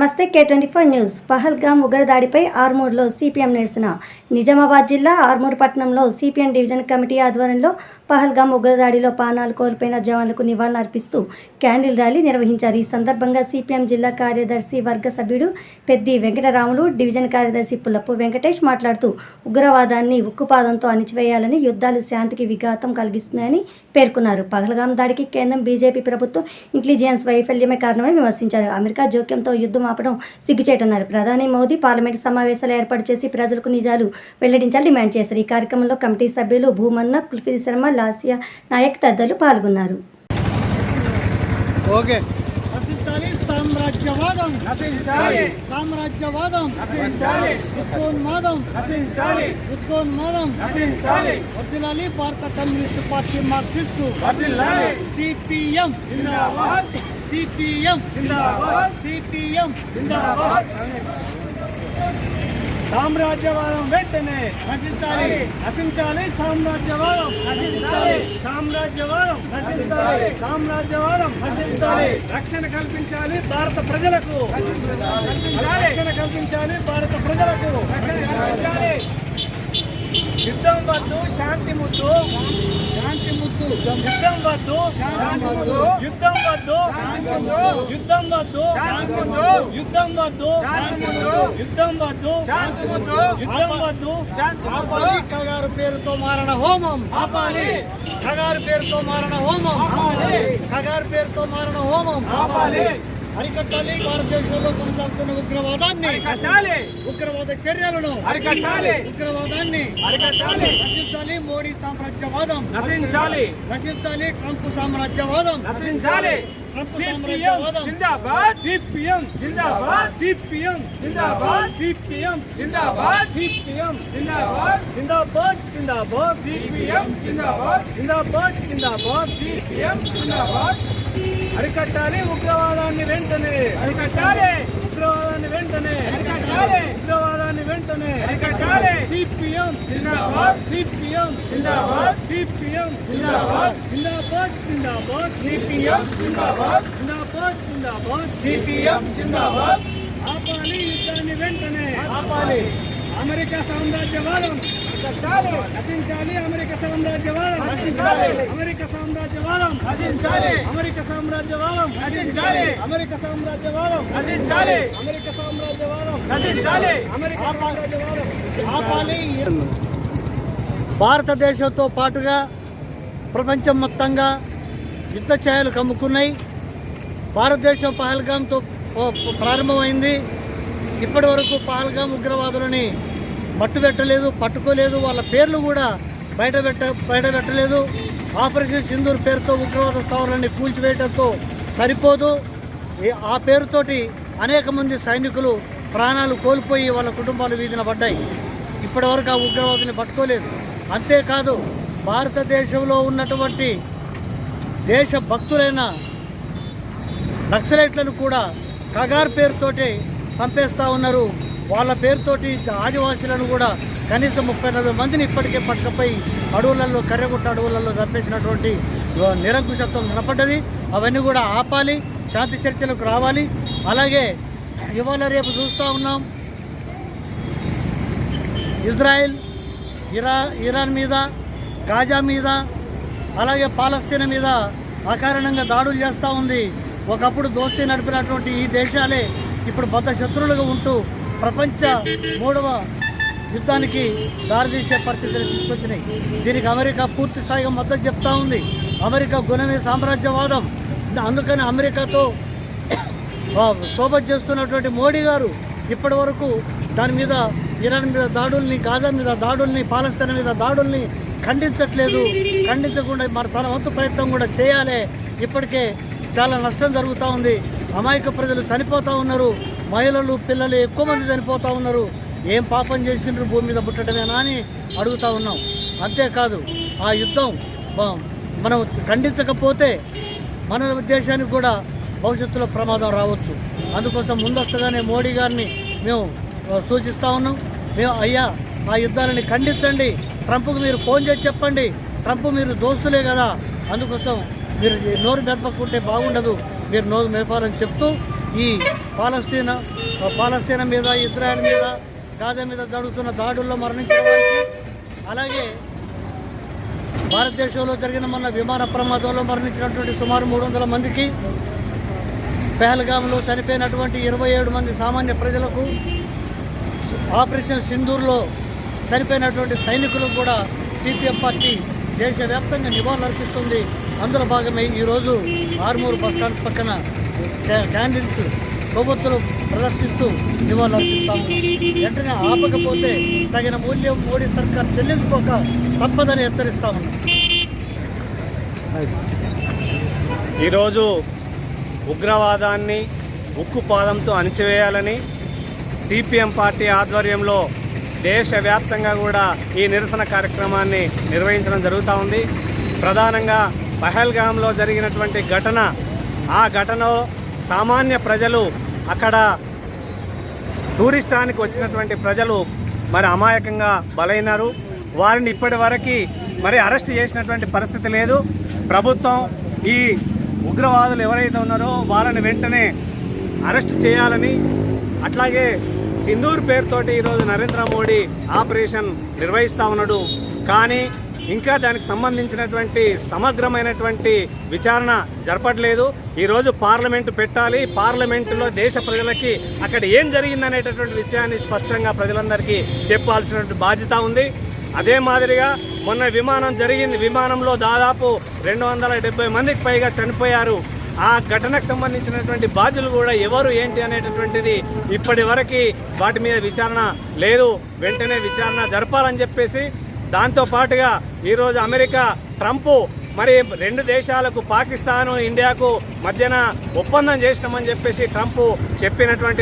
నమస్తే K24 news. Pahalgam ఉగ్రదాడిపై ఆర్మూర్లో CPM నిరసన. నిజామాబాద్ జిల్లా ఆర్మూర్ పట్టణంలో సిపిఎం డివిజన్ కమిటీ ఆధ్వర్యంలో పహల్గామ్ ఉగ్రదాడిలో ప్రాణాలు కోల్పోయిన జవాన్లకు నివాళులర్పిస్తూ క్యాండిల్ ర్యాలీ నిర్వహించారు. ఈ సందర్భంగా సిపిఎం జిల్లా కార్యదర్శి వర్గ సభ్యుడు పెద్ది వెంకటరాములు, డివిజన్ కార్యదర్శి పుల్లపు వెంకటేష్ మాట్లాడుతూ ఉగ్రవాదాన్ని ఉక్కుపాదంతో అణిచివేయాలని, యుద్ధాలు శాంతికి విఘాతం కలిగిస్తున్నాయని పేర్కొన్నారు. పహల్గామ్ దాడికి కేంద్రం బీజేపీ ప్రభుత్వం ఇంటెలిజెన్స్ వైఫల్యమే కారణమని విమర్శించారు. అమెరికా జోక్యంతో యుద్ధం ఆపడం సిగ్గుచేటన్నారు. ప్రధాని మోదీ పార్లమెంటు సమావేశాలు ఏర్పాటు చేసి ప్రజలకు నిజాలు వెల్లడించాలని డిమాండ్ చేశారు. ఈ కార్యక్రమంలో కమిటీ సభ్యులు భూమన్న, కుల్ఫీ శర్మ, లాసియా నాయక్ తదితరులు పాల్గొన్నారు. సామ్రాజ్యవాదం నశించాలి, సామ్రాజ్యవాదం నశించాలి, ఉగ్రవాదం నశించాలి, ఉగ్రవాదం నశించాలి. వర్ధిల్లాలి భారత కమ్యూనిస్ట్ పార్టీ మార్క్సిస్టు, వర్ధిల్లాలి సిపిఎం జిందాబాద్, సిపిఎం జిందాబాద్, సిపిఎం జిందాబాద్. సామ్రాజ్యవాదం వెంటనే నశించాలి, నశించాలి, సామ్రాజ్యవాదం నశించాలి, సామ్రాజ్యవాదం నశించాలి, సామ్రాజ్యవాదం నశించాలి. రక్షణ కల్పించాలి భారత ప్రజలకు, రక్షణ కల్పించాలి భారత ప్రజలకు, రక్షణ కల్పించాలి. యుద్ధం వద్దు, శాంతి ముద్దు, శాంతి ముద్దు, యుద్ధం వద్దు, శాంతి ముద్దు, యుద్ధం వద్దు, యుద్ధం వద్దు, యుద్ధం వద్దు, యుద్ధం వద్దు, యుద్ధం వద్దు. ఆపాలి కగారు పేరుతో మారణ హోమం, ఆపాలి కగారు పేరుతో మారణ హోమం, కగారు పేరుతో మారణ హోమం ఆపాలి. అరికట్టాలి భారతదేశంలో కొనసాగుతున్న ఉగ్రవాదాన్ని అరికట్టాలి, ఉగ్రవాద చర్యలను అరికట్టాలి, ఉగ్రవాదాన్ని అరికట్టాలి. నశించాలి మోడీ సామ్రాజ్యవాదం నశించాలి, నశించాలి ట్రంప్ సామ్రాజ్యవాదం నశించాలి. సిపిఎం జిందాబాద్, సిపిఎం జిందాబాద్, సిపిఎం జిందాబాద్, సిపిఎం జిందాబాద్, సిపిఎం జిందాబాద్, జిందాబాద్ జిందాబాద్, సిపిఎం జిందాబాద్, జిందాబాద్ జిందాబాద్, సిపిఎం జిందాబాద్. అరికట్టాలి ఉగ్రవాదాన్ని వెంటనే అరికట్టాలి, ఉగ్రవాదాన్ని వెంటనే అరికట్టాలి, ఉగ్రవాదాన్ని వెంటనే అరికట్టాలి. సిపిఎం జిందాబాద్, సిపిఎం జిందాబాద్, సిపిఎం జిందాబాద్, జిందాబాద్ జిందాబాద్, సిపిఎం జిందాబాద్, జిందాబాద్ జిందాబాద్, సిపిఎం జిందాబాద్. ఆపాలి యుద్ధాన్ని వెంటనే ఆపాలి, అమెరికా సామ్రాజ్యవాదం నశించాలి, అమెరికా సామ్రాజ్యవాదం నశించాలి, అమెరికా సామ్రాజ్యవాదం నశించాలి, అమెరికా సామ్రాజ్యవాదం నశించాలి, అమెరికా సామ్రాజ్యవాదం నశించాలి, అమెరికా సామ్రాజ్యవాదం నశించాలి, అమెరికా సామ్రాజ్యవాదం ఆపాలి. భారతదేశంతో పాటుగా ప్రపంచం మొత్తంగా యుద్ధ ఛాయలు కమ్ముకున్నాయి. భారతదేశం పహల్గామ్తో ప్రారంభమైంది. ఇప్పటి వరకు పహల్గామ్ ఉగ్రవాదులని మట్టుబెట్టలేదు, పట్టుకోలేదు, వాళ్ళ పేర్లు కూడా బయటపెట్టలేదు. ఆపరేషన్ సింధూర్ పేరుతో ఉగ్రవాద స్థావరాన్ని కూల్చివేయడంతో సరిపోదు, ఆ పేరుతోటి అనేక మంది సైనికులు ప్రాణాలు కోల్పోయి వాళ్ళ కుటుంబాలు వీధిన పడ్డాయి. ఇప్పటి వరకు ఆ ఉగ్రవాదుని పట్టుకోలేదు. అంతేకాదు భారతదేశంలో ఉన్నటువంటి దేశ భక్తులైన నక్సలైట్లను కూడా కగార్ పేరుతోటి చంపేస్తూ ఉన్నారు. వాళ్ళ పేరుతోటి ఆదివాసీలను కూడా కనీసం 30-40 మందిని ఇప్పటికే పట్టుకపోయి అడవులలో, కర్రెగుట్ట అడవులలో చంపేసినటువంటి నిరంకుశత్వం కనపడ్డది. అవన్నీ కూడా ఆపాలి, శాంతి చర్చలకు రావాలి. అలాగే ఇవాళ రేపు చూస్తూ ఉన్నాం, ఇజ్రాయెల్ ఇరాన్ మీద, గాజా మీద, అలాగే పాలస్తీనా మీద అకారణంగా దాడులు చేస్తూ ఉంది. ఒకప్పుడు దోస్తీ నడిపినటువంటి ఈ దేశాలే ఇప్పుడు బద్ద శత్రువులుగా ఉంటూ ప్రపంచ 3వ యుద్ధానికి దారితీసే పరిస్థితులు తీసుకొచ్చినాయి. దీనికి అమెరికా పూర్తి స్థాయిగా మద్దతు చెప్తా ఉంది. అమెరికా గుణమే సామ్రాజ్యవాదం. అందుకని అమెరికాతో సోబత్ చేస్తున్నటువంటి మోడీ గారు ఇప్పటి వరకు దాని మీద, ఇరాన్ మీద దాడుల్ని, గాజా మీద దాడుల్ని, పాలస్తీనా మీద దాడుల్ని ఖండించట్లేదు. ఖండించకుండా మరి తన వంతు ప్రయత్నం కూడా చేయాలి. ఇప్పటికే చాలా నష్టం జరుగుతూ ఉంది. అమాయక ప్రజలు చనిపోతూ ఉన్నారు. మహిళలు, పిల్లలు ఎక్కువ మంది చనిపోతూ ఉన్నారు. ఏం పాపం చేసిండ్రు భూమి మీద పుట్టడమేనా అని అడుగుతూ ఉన్నాం. అంతేకాదు ఆ యుద్ధం మనం ఖండించకపోతే మన దేశానికి కూడా భవిష్యత్తులో ప్రమాదం రావచ్చు. అందుకోసం ముందస్తుగానే మోడీ గారిని మేము సూచిస్తూ ఉన్నాం. మేము అయ్యా ఆ యుద్ధాలని ఖండించండి, ట్రంప్కు మీరు ఫోన్ చేసి చెప్పండి, ట్రంప్ మీరు దోస్తులే కదా, అందుకోసం మీరు నోరు మెదపకుంటే బాగుండదు, మీరు నోరు మెదపాలని చెప్తూ ఈ పాలస్తీనా మీద, ఇజ్రాయెల్ మీద, గాజా మీద జరుగుతున్న దాడుల్లో మరణించిన వారికి, అలాగే భారతదేశంలో జరిగిన మొన్న విమాన ప్రమాదంలో మరణించినటువంటి సుమారు 300 మందికి, పెహల్గాంలో చనిపోయినటువంటి 27 మంది సామాన్య ప్రజలకు, ఆపరేషన్ సింధూర్లో చనిపోయినటువంటి సైనికులకు కూడా సిపిఎం పార్టీ దేశవ్యాప్తంగా నివాళులు అర్పిస్తుంది. అందులో భాగమే ఈరోజు ఆర్మూరు బస్టాండ్ పక్కన క్యాండిల్స్, కొవ్వొత్తులు ప్రదర్శిస్తూ నివాళులు అర్పిస్తాము. వెంటనే ఆపకపోతే తగిన మూల్యం మోడీ సర్కార్ చెల్లించుకోక తప్పదని హెచ్చరిస్తా ఉన్నాం. ఈరోజు ఉగ్రవాదాన్ని ఉక్కుపాదంతో అణిచివేయాలని సిపిఎం పార్టీ ఆధ్వర్యంలో దేశవ్యాప్తంగా కూడా ఈ నిరసన కార్యక్రమాన్ని నిర్వహించడం జరుగుతూ ఉంది. ప్రధానంగా పహల్గాంలో జరిగినటువంటి ఘటన, ఆ ఘటనలో సామాన్య ప్రజలు, అక్కడ టూరిస్టానికి వచ్చినటువంటి ప్రజలు మరి అమాయకంగా బలైనారు. వారిని ఇప్పటి వరకు మరి అరెస్ట్ చేసినటువంటి పరిస్థితి లేదు. ప్రభుత్వం ఈ ఉగ్రవాదులు ఎవరైతే ఉన్నారో వాళ్ళని వెంటనే అరెస్ట్ చేయాలని, అట్లాగే సింధూర్ పేరుతోటి ఈరోజు నరేంద్ర మోడీ ఆపరేషన్ నిర్వహిస్తూ ఉన్నాడు. కానీ ఇంకా దానికి సంబంధించినటువంటి సమగ్రమైనటువంటి విచారణ జరపట్లేదు. ఈరోజు పార్లమెంటు పెట్టాలి, పార్లమెంటులో దేశ ప్రజలకి అక్కడ ఏం జరిగిందనేటటువంటి విషయాన్ని స్పష్టంగా ప్రజలందరికీ చెప్పాల్సినటువంటి బాధ్యత ఉంది. అదే మాదిరిగా మొన్న విమానం జరిగింది, విమానంలో దాదాపు 270 మందికి పైగా చనిపోయారు. ఆ ఘటనకు సంబంధించినటువంటి బాధ్యులు కూడా ఎవరు ఏంటి అనేటటువంటిది ఇప్పటి వరకు వాటి మీద విచారణ లేదు. వెంటనే విచారణ జరపాలని చెప్పేసి, దాంతోపాటుగా ఈరోజు అమెరికా ట్రంప్ మరి 2 దేశాలకు, పాకిస్తాను, ఇండియాకు మధ్యన ఒప్పందం చేసినామని చెప్పేసి ట్రంప్ చెప్పినటువంటి